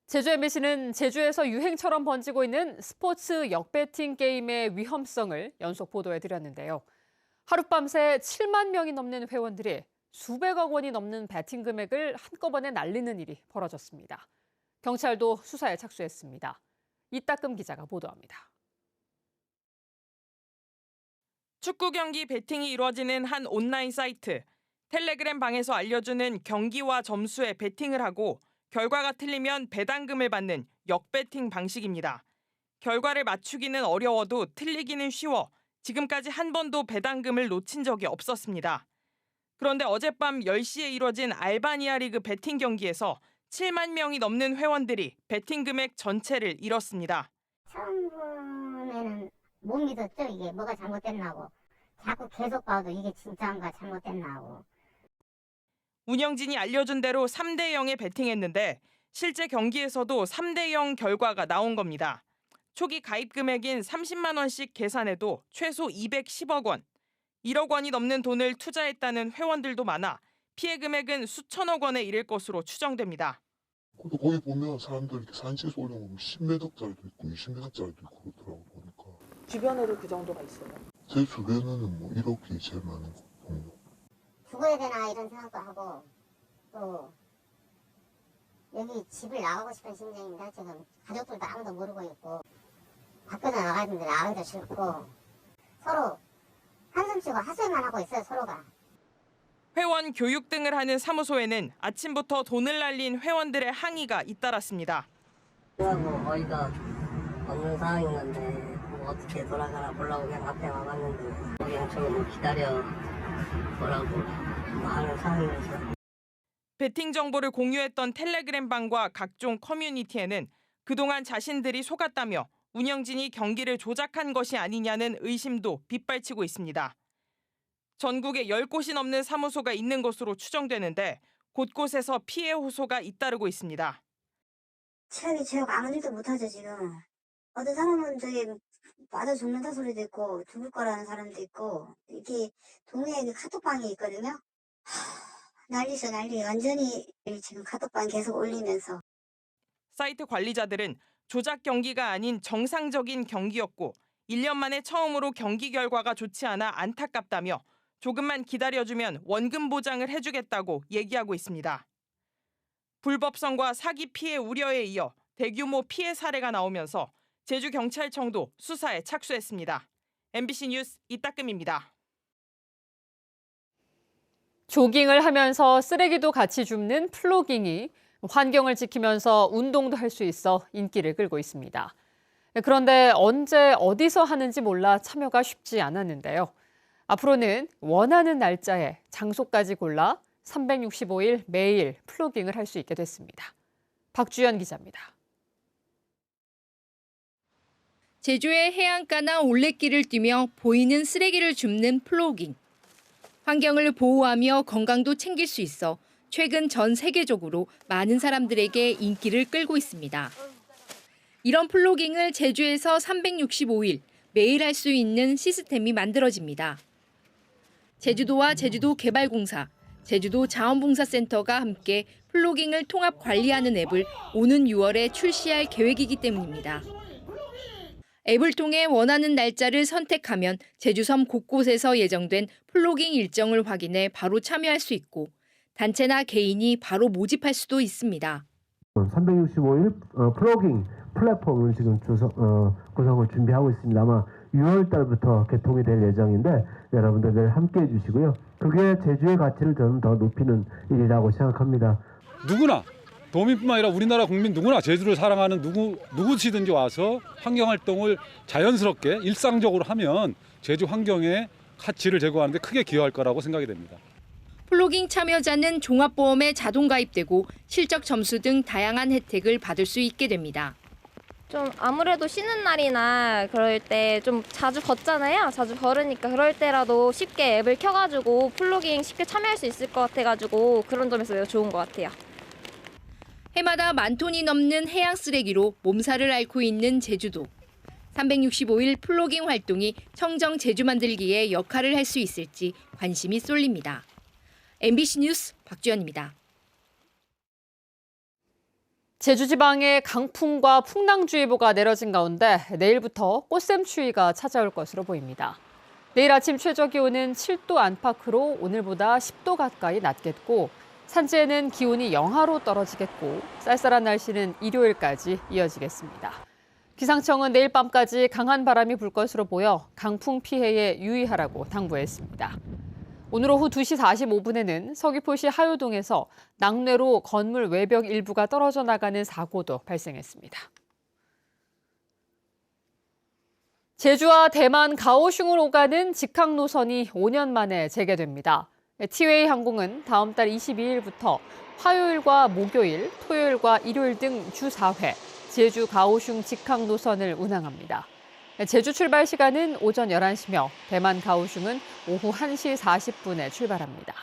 제주 MBC는 제주에서 유행처럼 번지고 있는 스포츠 역배팅 게임의 위험성을 연속 보도해드렸는데요. 하룻밤새 7만 명이 넘는 회원들이 수백억 원이 넘는 베팅 금액을 한꺼번에 날리는 일이 벌어졌습니다. 경찰도 수사에 착수했습니다. 이따금 기자가 보도합니다. 축구 경기 베팅이 이루어지는 한 온라인 사이트. 텔레그램 방에서 알려주는 경기와 점수에 베팅을 하고 결과가 틀리면 배당금을 받는 역배팅 방식입니다. 결과를 맞추기는 어려워도 틀리기는 쉬워 지금까지 한 번도 배당금을 놓친 적이 없었습니다. 그런데 어젯밤 10시에 이뤄진 알바니아 리그 베팅 경기에서 7만 명이 넘는 회원들이 베팅 금액 전체를 잃었습니다. 처음에는 못 믿었죠. 이게 뭐가 잘못됐나고. 자꾸 계속 봐도 이게 진짜인가 잘못됐나고. 운영진이 알려준 대로 3대 0에 베팅했는데 실제 경기에서도 3대 0 결과가 나온 겁니다. 초기 가입 금액인 30만 원씩 계산해도 최소 210억 원, 1억 원이 넘는 돈을 투자했다는 회원들도 많아 피해 금액은 수천억 원에 이를 것으로 추정됩니다. 거기 보면 사람들 이렇게 산책에서 올려보면 10m짜리도 있고 20m짜리도 있고 그러더라고 보니까. 주변에도 그 정도가 있어요. 제 주변에는 뭐 1억이 제일 많은 거 정도. 죽어야 되나 이런 생각도 하고 또 여기 집을 나가고 싶은 심정입니다. 지금 가족들도 아무도 모르고 있고 밖에서 나가는데 나가기도 싫고 서로 한숨 쉬고 하소연만 하고 있어요. 서로가. 회원 교육 등을 하는 사무소에는 아침부터 돈을 날린 회원들의 항의가 잇따랐습니다. 뭐 어이가 없는 상황인 건데 뭐 어떻게 돌아가나 보려고 그냥 앞에 와봤는데 그냥 좀 기다려 보라고 하는 상황이어서. 베팅 정보를 공유했던 텔레그램 방과 각종 커뮤니티에는 그동안 자신들이 속았다며 운영진이 경기를 조작한 것이 아니냐는 의심도 빗발치고 있습니다. 전국에 10곳이 넘는 사무소가 있는 것으로 추정되는데 곳곳에서 피해 호소가 잇따르고 있습니다. 최악이 최악 아무 일도 못하죠 지금. 어떤 사람은 저기 맞아 죽는다 소리도 있고 죽을 거라는 사람도 있고 이렇게 동네에 그 카톡방이 있거든요. 난리죠 난리. 완전히 지금 카톡방 계속 올리면서. 사이트 관리자들은 조작 경기가 아닌 정상적인 경기였고 1년 만에 처음으로 경기 결과가 좋지 않아 안타깝다며 조금만 기다려주면 원금 보장을 해주겠다고 얘기하고 있습니다. 불법성과 사기 피해 우려에 이어 대규모 피해 사례가 나오면서 제주경찰청도 수사에 착수했습니다. MBC 뉴스 이따금입니다. 조깅을 하면서 쓰레기도 같이 줍는 플로깅이 환경을 지키면서 운동도 할 수 있어 인기를 끌고 있습니다. 그런데 언제 어디서 하는지 몰라 참여가 쉽지 않았는데요. 앞으로는 원하는 날짜에 장소까지 골라 365일 매일 플로깅을 할 수 있게 됐습니다. 박주연 기자입니다. 제주의 해안가나 올레길을 뛰며 보이는 쓰레기를 줍는 플로깅. 환경을 보호하며 건강도 챙길 수 있어 최근 전 세계적으로 많은 사람들에게 인기를 끌고 있습니다. 이런 플로깅을 제주에서 365일 매일 할 수 있는 시스템이 만들어집니다. 제주도와 제주도개발공사, 제주도 자원봉사센터가 함께 플로깅을 통합 관리하는 앱을 오는 6월에 출시할 계획이기 때문입니다. 앱을 통해 원하는 날짜를 선택하면 제주섬 곳곳에서 예정된 플로깅 일정을 확인해 바로 참여할 수 있고 단체나 개인이 바로 모집할 수도 있습니다. 365일 플로깅 플랫폼을 지금 구성을 준비하고 있습니다. 아마 6월 달부터 개통이 될 예정인데 여러분들 늘 함께해 주시고요. 그게 제주의 가치를 저는 더 높이는 일이라고 생각합니다. 누구나 도민뿐만 아니라 우리나라 국민 누구나 제주를 사랑하는 누구시든지 와서 환경활동을 자연스럽게 일상적으로 하면 제주 환경의 가치를 제고하는 데 크게 기여할 거라고 생각이 됩니다. 플로깅 참여자는 종합보험에 자동 가입되고 실적 점수 등 다양한 혜택을 받을 수 있게 됩니다. 좀 아무래도 쉬는 날이나 그럴 때 좀 자주 걷잖아요. 자주 걸으니까 그럴 때라도 쉽게 앱을 켜가지고 플로깅 쉽게 참여할 수 있을 것 같아가지고 그런 점에서 매우 좋은 것 같아요. 해마다 10,000톤이 넘는 해양 쓰레기로 몸살을 앓고 있는 제주도. 365일 플로깅 활동이 청정 제주 만들기에 역할을 할 수 있을지 관심이 쏠립니다. MBC 뉴스 박주연입니다. 제주 지방에 강풍과 풍랑주의보가 내려진 가운데 내일부터 꽃샘추위가 찾아올 것으로 보입니다. 내일 아침 최저 기온은 7도 안팎으로 오늘보다 10도 가까이 낮겠고 산지에는 기온이 영하로 떨어지겠고 쌀쌀한 날씨는 일요일까지 이어지겠습니다. 기상청은 내일 밤까지 강한 바람이 불 것으로 보여 강풍 피해에 유의하라고 당부했습니다. 오늘 오후 2시 45분에는 서귀포시 하요동에서 낙뢰로 건물 외벽 일부가 떨어져 나가는 사고도 발생했습니다. 제주와 대만 가오슝으로 오가는 직항 노선이 5년 만에 재개됩니다. 티웨이 항공은 다음 달 22일부터 화요일과 목요일, 토요일과 일요일 등 주 4회 제주 가오슝 직항 노선을 운항합니다. 제주 출발 시간은 오전 11시며 대만 가오슝은 오후 1시 40분에 출발합니다.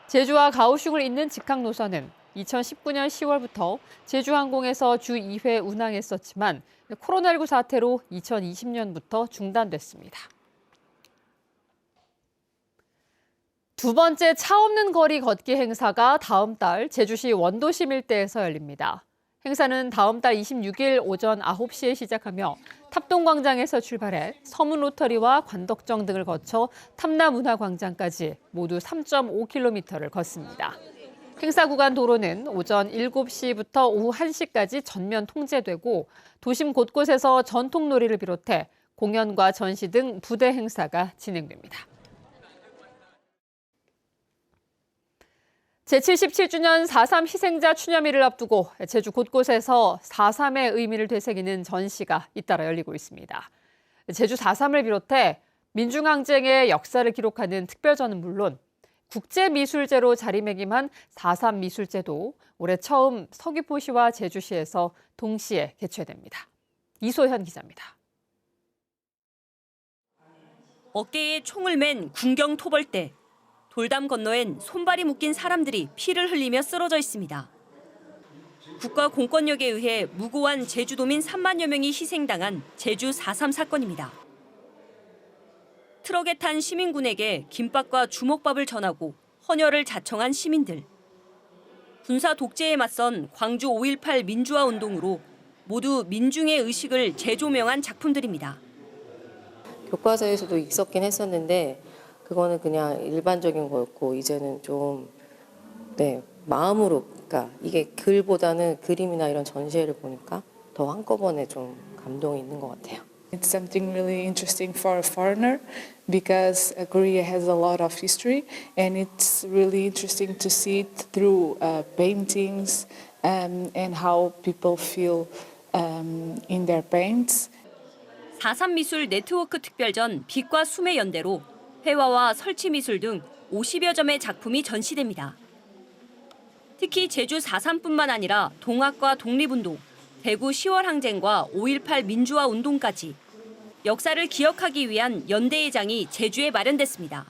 제주와 가오슝을 잇는 직항 노선은 2019년 10월부터 제주항공에서 주 2회 운항했었지만 코로나19 사태로 2020년부터 중단됐습니다. 두 번째 차 없는 거리 걷기 행사가 다음 달 제주시 원도심 일대에서 열립니다. 행사는 다음 달 26일 오전 9시에 시작하며 탑동광장에서 출발해 서문로터리와 관덕정 등을 거쳐 탐라문화광장까지 모두 3.5km를 걷습니다. 행사 구간 도로는 오전 7시부터 오후 1시까지 전면 통제되고 도심 곳곳에서 전통놀이를 비롯해 공연과 전시 등 부대 행사가 진행됩니다. 제77주년 4.3 희생자 추념일을 앞두고 제주 곳곳에서 4.3의 의미를 되새기는 전시가 잇따라 열리고 있습니다. 제주 4.3을 비롯해 민중항쟁의 역사를 기록하는 특별전은 물론 국제미술제로 자리매김한 4.3 미술제도 올해 처음 서귀포시와 제주시에서 동시에 개최됩니다. 이소현 기자입니다. 어깨에 총을 맨 군경 토벌대. 돌담 건너엔 손발이 묶인 사람들이 피를 흘리며 쓰러져 있습니다. 국가 공권력에 의해 무고한 제주도민 3만여 명이 희생당한 제주 4.3 사건입니다. 트럭에 탄 시민군에게 김밥과 주먹밥을 전하고 헌혈을 자청한 시민들. 군사 독재에 맞선 광주 5.18 민주화 운동으로 모두 민중의 의식을 재조명한 작품들입니다. 교과서에서도 있었긴 했었는데 그거는 그냥 일반적인 거였고 이제는 좀 마음으로 그러니까 이게 글보다는 그림이나 이런 전시회를 보니까 더 한꺼번에 좀 감동이 있는 것 같아요. It's something really interesting for a foreigner because Korea has a lot of history and it's really interesting to see it through paintings and how people feel in their paints. 4.3 미술 네트워크 특별전 빛과 숨의 연대로 회화와 설치 미술 등 50여 점의 작품이 전시됩니다. 특히 제주 4.3뿐만 아니라 동학과 독립운동, 대구 10월 항쟁과 5.18 민주화 운동까지 역사를 기억하기 위한 연대회장이 제주에 마련됐습니다.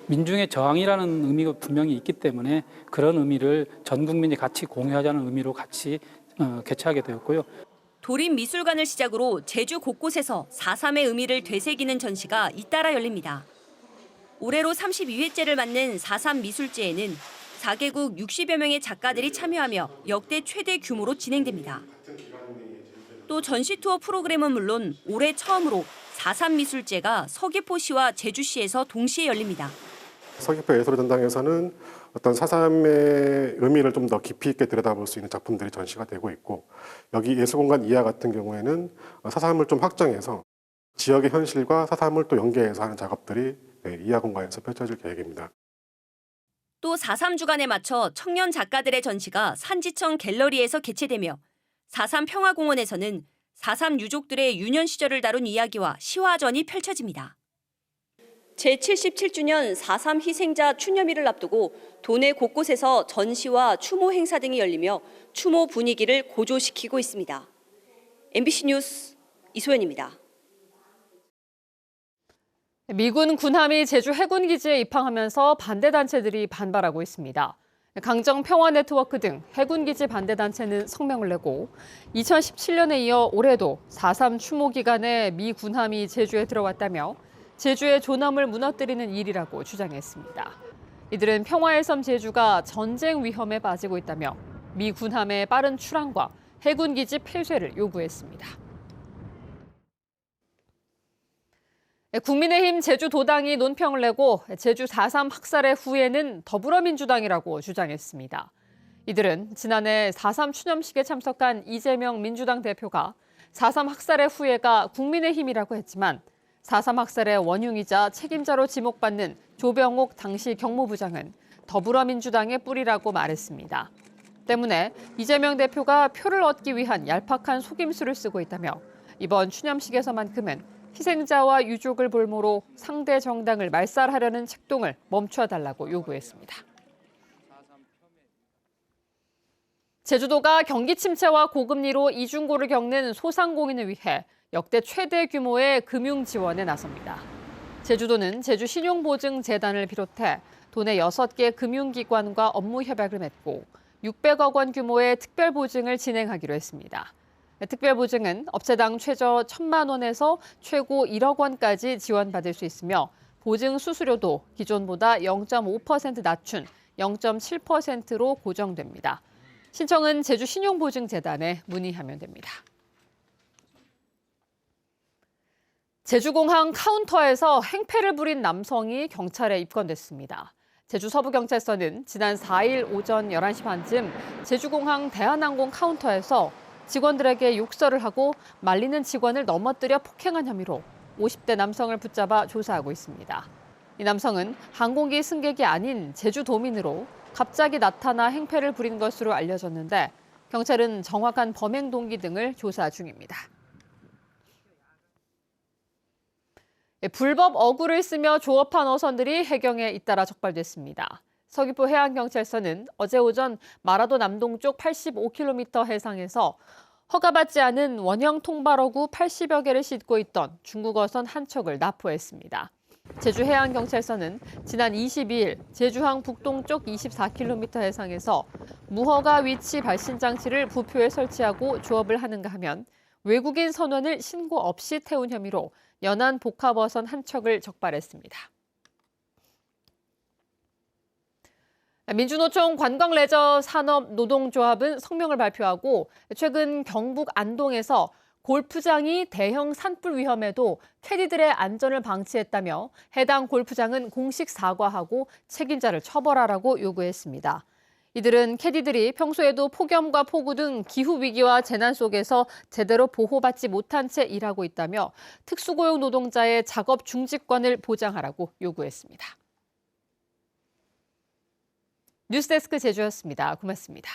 민중의 저항이라는 의미가 분명히 있기 때문에 그런 의미를 전 국민이 같이 공유하자는 의미로 같이 개최하게 되었고요. 도립미술관을 시작으로 제주 곳곳에서 4.3의 의미를 되새기는 전시가 잇따라 열립니다. 올해로 32회째를 맞는 4.3 미술제에는 4개국 60여 명의 작가들이 참여하며 역대 최대 규모로 진행됩니다. 또 전시 투어 프로그램은 물론 올해 처음으로 4.3 미술제가 서귀포시와 제주시에서 동시에 열립니다. 서귀포 예술전당에서는 어떤 4.3의 의미를 좀 더 깊이 있게 들여다볼 수 있는 작품들이 전시가 되고 있고 여기 예술공간 이하 같은 경우에는 4.3을 좀 확장해서 지역의 현실과 4.3을 또 연계해서 하는 작업들이 이하 공간에서 펼쳐질 계획입니다. 또 4.3 주간에 맞춰 청년 작가들의 전시가 산지청 갤러리에서 개최되며 4.3 평화공원에서는 4.3 유족들의 유년 시절을 다룬 이야기와 시화전이 펼쳐집니다. 제77주년 4.3 희생자 추념일을 앞두고 도내 곳곳에서 전시와 추모 행사 등이 열리며 추모 분위기를 고조시키고 있습니다. MBC 뉴스 이소연입니다. 미군 군함이 제주 해군기지에 입항하면서 반대단체들이 반발하고 있습니다. 강정평화네트워크 등 해군기지 반대단체는 성명을 내고 2017년에 이어 올해도 4.3 추모 기간에 미 군함이 제주에 들어왔다며 제주의 존엄을 무너뜨리는 일이라고 주장했습니다. 이들은 평화의 섬 제주가 전쟁 위험에 빠지고 있다며 미 군함의 빠른 출항과 해군 기지 폐쇄를 요구했습니다. 국민의힘 제주도당이 논평을 내고 제주 4.3 학살의 후예는 더불어민주당이라고 주장했습니다. 이들은 지난해 4.3 추념식에 참석한 이재명 민주당 대표가 4.3 학살의 후예가 국민의힘이라고 했지만 4.3 학살의 원흉이자 책임자로 지목받는 조병옥 당시 경무부장은 더불어민주당의 뿌리라고 말했습니다. 때문에 이재명 대표가 표를 얻기 위한 얄팍한 속임수를 쓰고 있다며 이번 추념식에서만큼은 희생자와 유족을 볼모로 상대 정당을 말살하려는 책동을 멈춰달라고 요구했습니다. 제주도가 경기 침체와 고금리로 이중고를 겪는 소상공인을 위해 역대 최대 규모의 금융 지원에 나섭니다. 제주도는 제주신용보증재단을 비롯해 도내 6개 금융기관과 업무 협약을 맺고 600억 원 규모의 특별보증을 진행하기로 했습니다. 특별보증은 업체당 최저 1,000만 원에서 최고 1억 원까지 지원받을 수 있으며 보증 수수료도 기존보다 0.5% 낮춘 0.7%로 고정됩니다. 신청은 제주신용보증재단에 문의하면 됩니다. 제주공항 카운터에서 행패를 부린 남성이 경찰에 입건됐습니다. 제주 서부경찰서는 지난 4일 오전 11시 반쯤 제주공항 대한항공 카운터에서 직원들에게 욕설을 하고 말리는 직원을 넘어뜨려 폭행한 혐의로 50대 남성을 붙잡아 조사하고 있습니다. 이 남성은 항공기 승객이 아닌 제주도민으로 갑자기 나타나 행패를 부린 것으로 알려졌는데 경찰은 정확한 범행 동기 등을 조사 중입니다. 불법 어구를 쓰며 조업한 어선들이 해경에 잇따라 적발됐습니다. 서귀포 해양경찰서는 어제 오전 마라도 남동쪽 85km 해상에서 허가받지 않은 원형 통발어구 80여 개를 싣고 있던 중국 어선 한 척을 납포했습니다. 제주해양경찰서는 지난 22일 제주항 북동쪽 24km 해상에서 무허가 위치 발신 장치를 부표에 설치하고 조업을 하는가 하면 외국인 선원을 신고 없이 태운 혐의로 연안 복합어선 한 척을 적발했습니다. 민주노총 관광레저산업노동조합은 성명을 발표하고 최근 경북 안동에서 골프장이 대형 산불 위험에도 캐디들의 안전을 방치했다며 해당 골프장은 공식 사과하고 책임자를 처벌하라고 요구했습니다. 이들은 캐디들이 평소에도 폭염과 폭우 등 기후위기와 재난 속에서 제대로 보호받지 못한 채 일하고 있다며 특수고용 노동자의 작업 중직권을 보장하라고 요구했습니다. 뉴스데스크 제주였습니다. 고맙습니다.